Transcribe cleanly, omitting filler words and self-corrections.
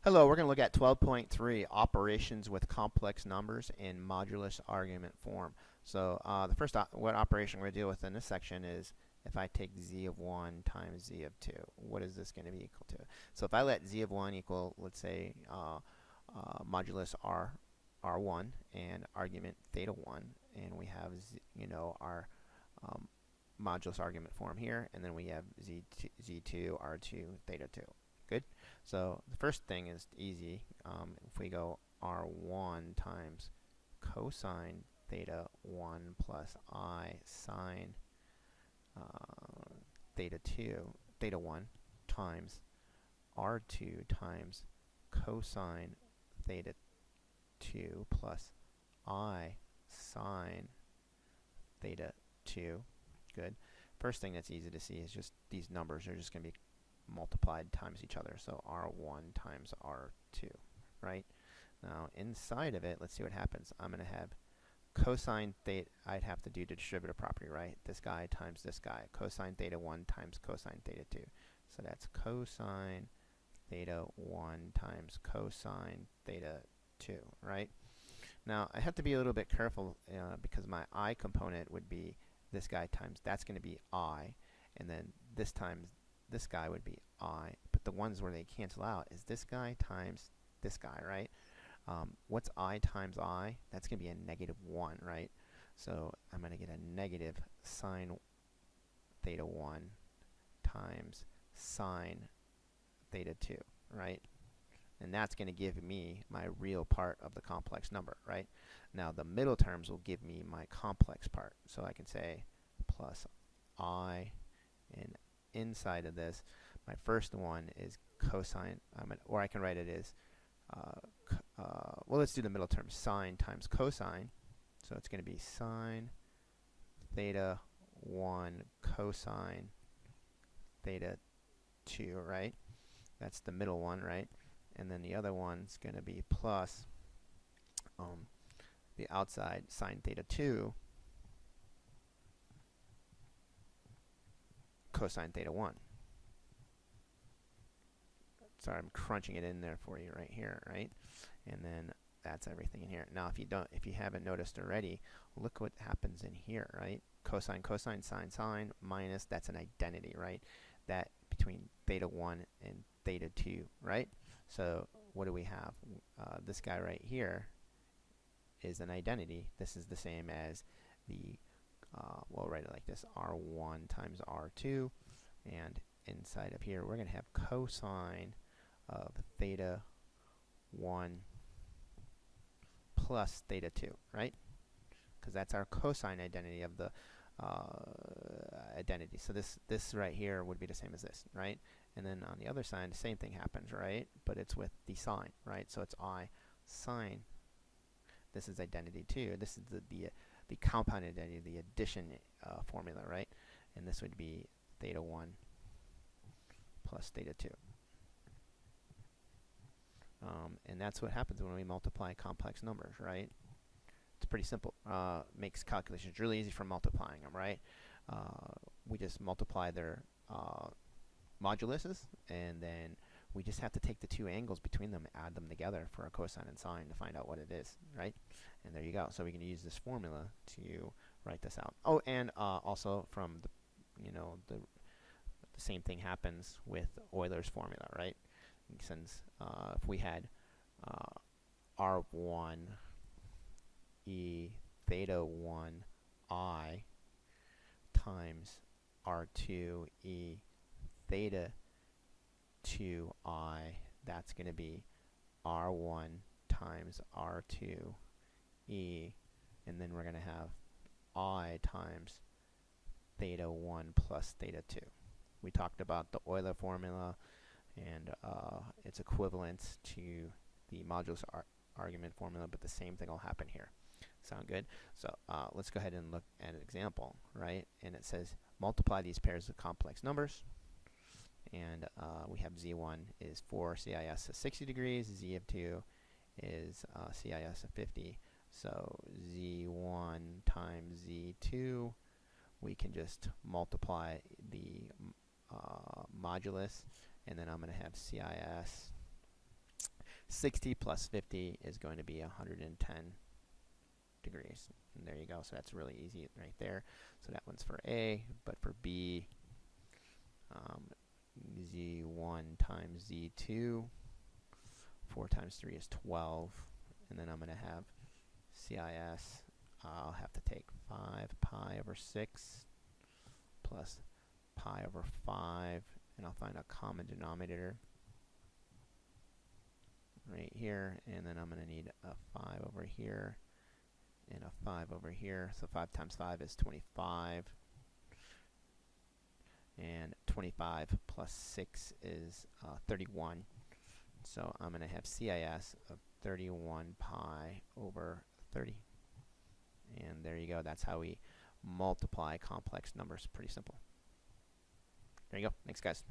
Hello, we're going to look at 12.3 operations with complex numbers in modulus argument form. So the first what operation we're going to deal with in this section is if I take z of 1 times z of 2, what is this going to be equal to? So if I let z of 1 equal, let's say, modulus r1 and argument theta 1, and we have our modulus argument form here, and then we have z2 r2 theta 2. Good. So the first thing is easy. If we go r1 times cosine theta 1 plus I sine theta 1 times r2 times cosine theta 2 plus I sine theta 2. Good. First thing that's easy to see is just these numbers are just going to be multiplied times each other. So r1 times r2, right? Now inside of it, let's see what happens. I'm going to have cosine theta. I'd have to do the distributive property, right? This guy times this guy. Cosine theta 1 times cosine theta 2. So that's cosine theta 1 times cosine theta 2, right? Now I have to be a little bit careful because my I component would be this guy times, that's going to be I, and then this times this guy would be I, but the ones where they cancel out is this guy times this guy, right? What's I times I? That's going to be a negative 1, right? So I'm going to get a negative sine theta 1 times sine theta 2, right? And that's going to give me my real part of the complex number, right? Now the middle terms will give me my complex part. So I can say plus I, and inside of this, my first one is cosine, or I can write it as, well, let's do the middle term, sine times cosine. So it's going to be sine theta 1 cosine theta 2, right? That's the middle one, right? And then the other one's going to be plus the outside sine theta 2 cosine theta 1. Sorry, I'm crunching it in there for you right here, right? And then that's everything in here. Now if you haven't noticed already, look what happens in here, right? Cosine, cosine, sine, sine, minus, that's an identity, right? That between theta 1 and theta 2, right? So what do we have? This guy right here is an identity. This is the same as the, we'll write it like this, r1 times r2, and inside of here we're going to have cosine of theta 1 plus theta 2, right? Because that's our cosine identity of the identity. So this right here would be the same as this, right? And then on the other side, the same thing happens, right? But it's with the sine, right? So it's I sine. This is identity 2. This is the compound identity, the addition formula, right? And this would be theta 1 plus theta 2. And that's what happens when we multiply complex numbers, right? It's pretty simple. Makes calculations really easy for multiplying them, right? We just multiply their moduluses, and then we just have to take the two angles between them, add them together for a cosine and sine to find out what it is, right? And there you go. So we can use this formula to write this out. Oh, and also from the, the same thing happens with Euler's formula, right? Since if we had r1 e theta 1 I times r2 e theta 2 I, that's going to be r1 times r2 e, and then we're going to have I times theta 1 plus theta 2. We talked about the Euler formula and its equivalence to the modulus argument formula, but the same thing will happen here. Sound good? So let's go ahead and look at an example, right? And it says multiply these pairs of complex numbers, and we have z1 is 4 CIS of 60 degrees, z of 2 is CIS of 50. So z1 times z2, we can just multiply the modulus, and then I'm going to have CIS 60 plus 50 is going to be 110 degrees. And there you go. So that's really easy right there. So that one's for A, but for B, Z1 times Z2, 4 times 3 is 12, and then I'm going to have CIS, I'll have to take 5 pi over 6 plus pi over 5, and I'll find a common denominator right here, and then I'm going to need a 5 over here and a 5 over here. So 5 times 5 is 25, and 25 plus 6 is 31. So I'm going to have CIS of 31 pi over 30. And there you go. That's how we multiply complex numbers. Pretty simple. There you go. Thanks, guys.